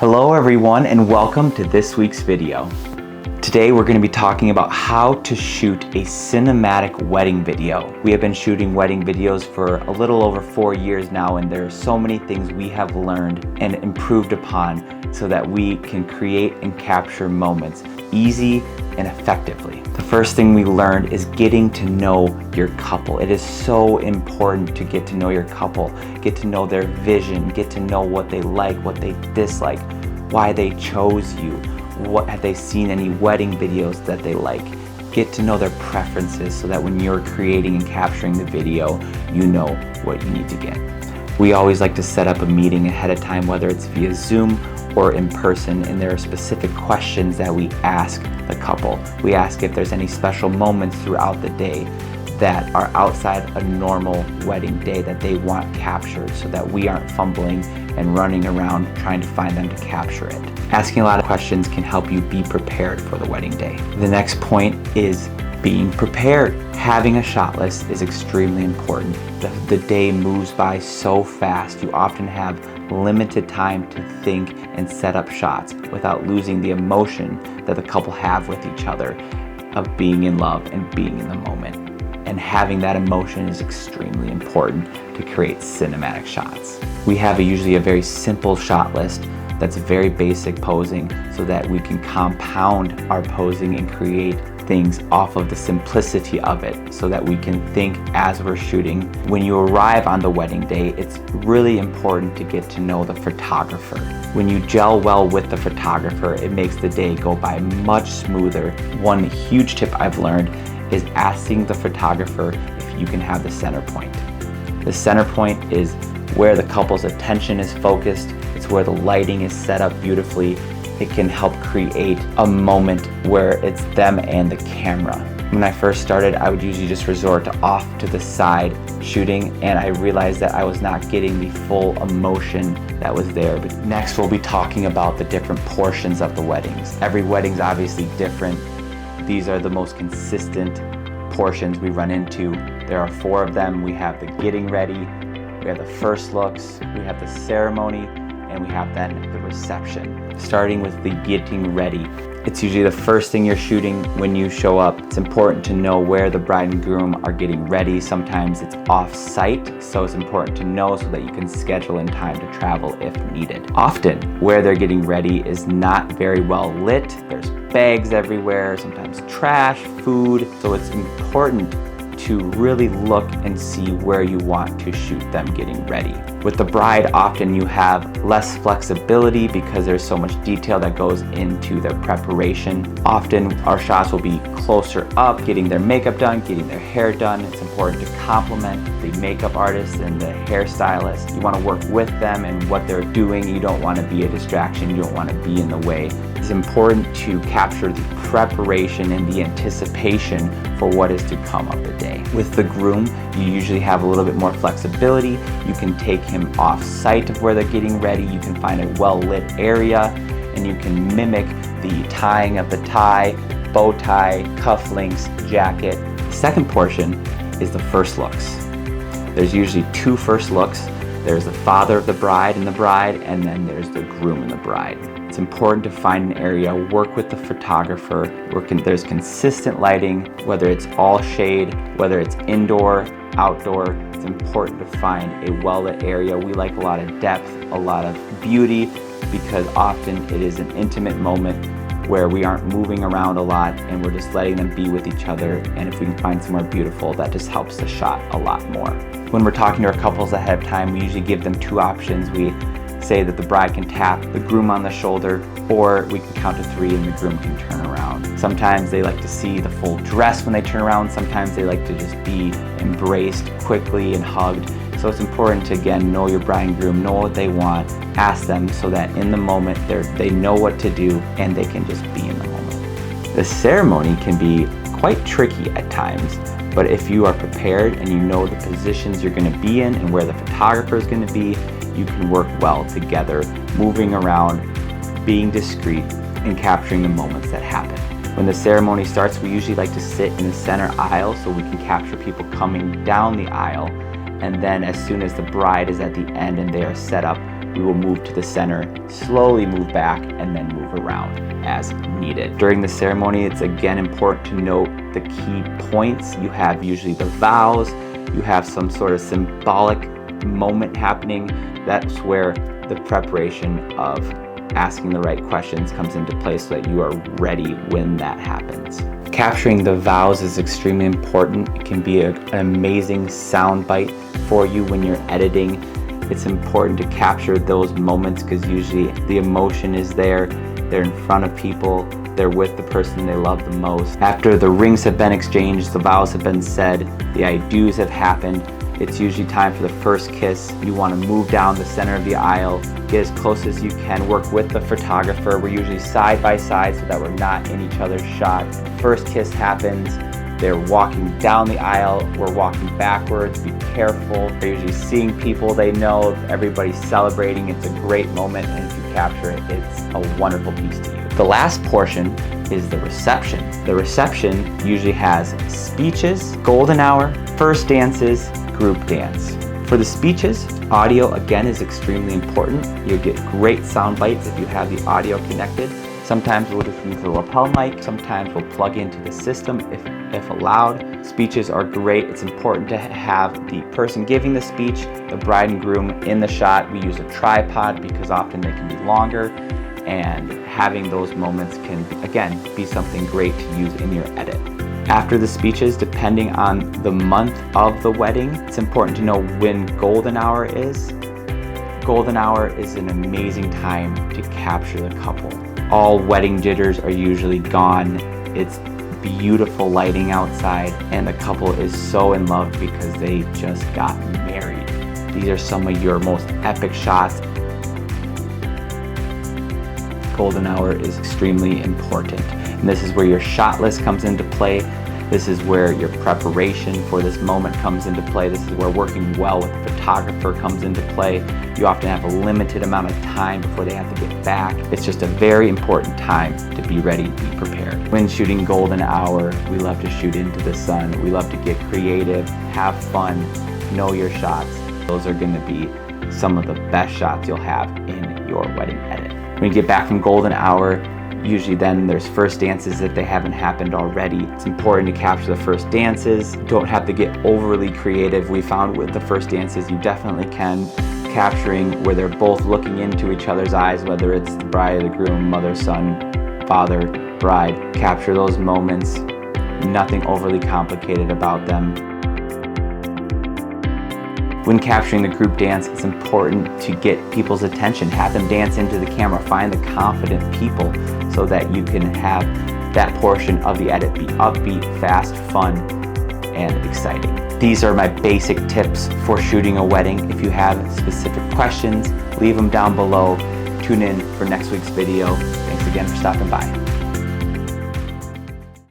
Hello everyone and welcome to this week's video. Today we're going to be talking about how to shoot a cinematic wedding video. We have been shooting wedding videos for a little over 4 years now, and there are so many things we have learned and improved upon so that we can create and capture moments easy and effectively. The first thing we learned is getting to know your couple. It is so important to get to know your couple, get to know their vision, get to know what they like, what they dislike, why they chose you, what have they seen any wedding videos that they like. Get to know their preferences so that when you're creating and capturing the video, you know what you need to get. We always like to set up a meeting ahead of time, whether it's via Zoom or in person, and there are specific questions that we ask the couple. We ask if there's any special moments throughout the day that are outside a normal wedding day that they want captured so that we aren't fumbling and running around trying to find them to capture it. Asking a lot of questions can help you be prepared for the wedding day. The next point is being prepared. Having a shot list is extremely important. The day moves by so fast. You often have limited time to think and set up shots without losing the emotion that the couple have with each other of being in love and being in the moment. And having that emotion is extremely important to create cinematic shots. We have usually a very simple shot list that's very basic posing so that we can compound our posing and create things off of the simplicity of it so that we can think as we're shooting. When you arrive on the wedding day, it's really important to get to know the photographer. When you gel well with the photographer, it makes the day go by much smoother. One huge tip I've learned is asking the photographer if you can have the center point. The center point is where the couple's attention is focused. It's where the lighting is set up beautifully. It can help create a moment where it's them and the camera. When I first started, I would usually just resort to off to the side shooting, and I realized that I was not getting the full emotion that was there. But next we'll be talking about the different portions of the weddings. Every wedding's obviously different. These are the most consistent portions we run into. There are 4 of them. We have the getting ready, we have the first looks, we have the ceremony, and we have then the reception. Starting with the getting ready. It's usually the first thing you're shooting when you show up. It's important to know where the bride and groom are getting ready. Sometimes it's off-site, so it's important to know so that you can schedule in time to travel if needed. Often, where they're getting ready is not very well lit. There's bags everywhere, sometimes trash, food, so it's important to really look and see where you want to shoot them getting ready. With the bride, often you have less flexibility because there's so much detail that goes into their preparation. Often our shots will be closer up, getting their makeup done, getting their hair done. It's important to compliment the makeup artist and the hairstylist. You want to work with them and what they're doing. You don't want to be a distraction. You don't want to be in the way. It's important to capture the preparation and the anticipation for what is to come of the day. With the groom, you usually have a little bit more flexibility. You can take him off site of where they're getting ready. You can find a well-lit area and you can mimic the tying of the tie, bow tie, cufflinks, jacket. The second portion is the first looks. There's usually 2 first looks. There's the father of the bride, and then there's the groom and the bride. It's important to find an area, work with the photographer, there's consistent lighting, whether it's all shade, whether it's indoor, outdoor. It's important to find a well-lit area. We like a lot of depth, a lot of beauty, because often it is an intimate moment where we aren't moving around a lot and we're just letting them be with each other. And if we can find somewhere beautiful, that just helps the shot a lot more. When we're talking to our couples ahead of time, we usually give them 2 options. We say that the bride can tap the groom on the shoulder, or we can count to 3 and the groom can turn around. Sometimes they like to see the full dress when they turn around. Sometimes they like to just be embraced quickly and hugged. So it's important to, again, know your bride and groom, know what they want, ask them so that in the moment they know what to do and they can just be in the moment. The ceremony can be quite tricky at times, but if you are prepared and you know the positions you're going to be in and where the photographer is going to be, you can work well together, moving around, being discreet, and capturing the moments that happen. When the ceremony starts, we usually like to sit in the center aisle so we can capture people coming down the aisle. And then as soon as the bride is at the end and they are set up, we will move to the center, slowly move back, and then move around as needed. During the ceremony, it's again important to note the key points. You have usually the vows, you have some sort of symbolic moment happening. That's where the preparation of asking the right questions comes into play so that you are ready when that happens. Capturing the vows is extremely important. It can be an amazing soundbite for you when you're editing. It's important to capture those moments because usually the emotion is there. They're in front of people. They're with the person they love the most. After the rings have been exchanged, the vows have been said, the I do's have happened, it's usually time for the first kiss. You want to move down the center of the aisle, get as close as you can, work with the photographer. We're usually side by side so that we're not in each other's shot. First kiss happens, they're walking down the aisle, we're walking backwards, be careful. They're usually seeing people they know, everybody's celebrating, it's a great moment, and if you capture it, it's a wonderful piece to you. The last portion is the reception. The reception usually has speeches, golden hour, first dances, group dance. For the speeches, audio again is extremely important. You'll get great sound bites if you have the audio connected. Sometimes we'll just use the lapel mic, sometimes we'll plug into the system if allowed. Speeches are great. It's important to have the person giving the speech, the bride and groom in the shot. We use a tripod because often they can be longer, and having those moments can, again, be something great to use in your edit. After the speeches, depending on the month of the wedding, it's important to know when golden hour is. Golden hour is an amazing time to capture the couple. All wedding jitters are usually gone. It's beautiful lighting outside, and the couple is so in love because they just got married. These are some of your most epic shots. Golden hour is extremely important. And this is where your shot list comes into play. This is where your preparation for this moment comes into play. This is where working well with the photographer comes into play. You often have a limited amount of time before they have to get back. It's just a very important time to be ready, be prepared. When shooting golden hour, we love to shoot into the sun. We love to get creative, have fun, know your shots. Those are going to be some of the best shots you'll have in your wedding edit. When you get back from golden hour, usually then there's first dances if they haven't happened already. It's important to capture the first dances. Don't have to get overly creative. We found with the first dances you definitely can, capturing where they're both looking into each other's eyes, whether it's the bride or the groom, mother, son, father, bride. Capture those moments. Nothing overly complicated about them. When capturing the group dance, it's important to get people's attention. Have them dance into the camera. Find the confident people so that you can have that portion of the edit be upbeat, fast, fun, and exciting. These are my basic tips for shooting a wedding. If you have specific questions, leave them down below. Tune in for next week's video. Thanks again for stopping by.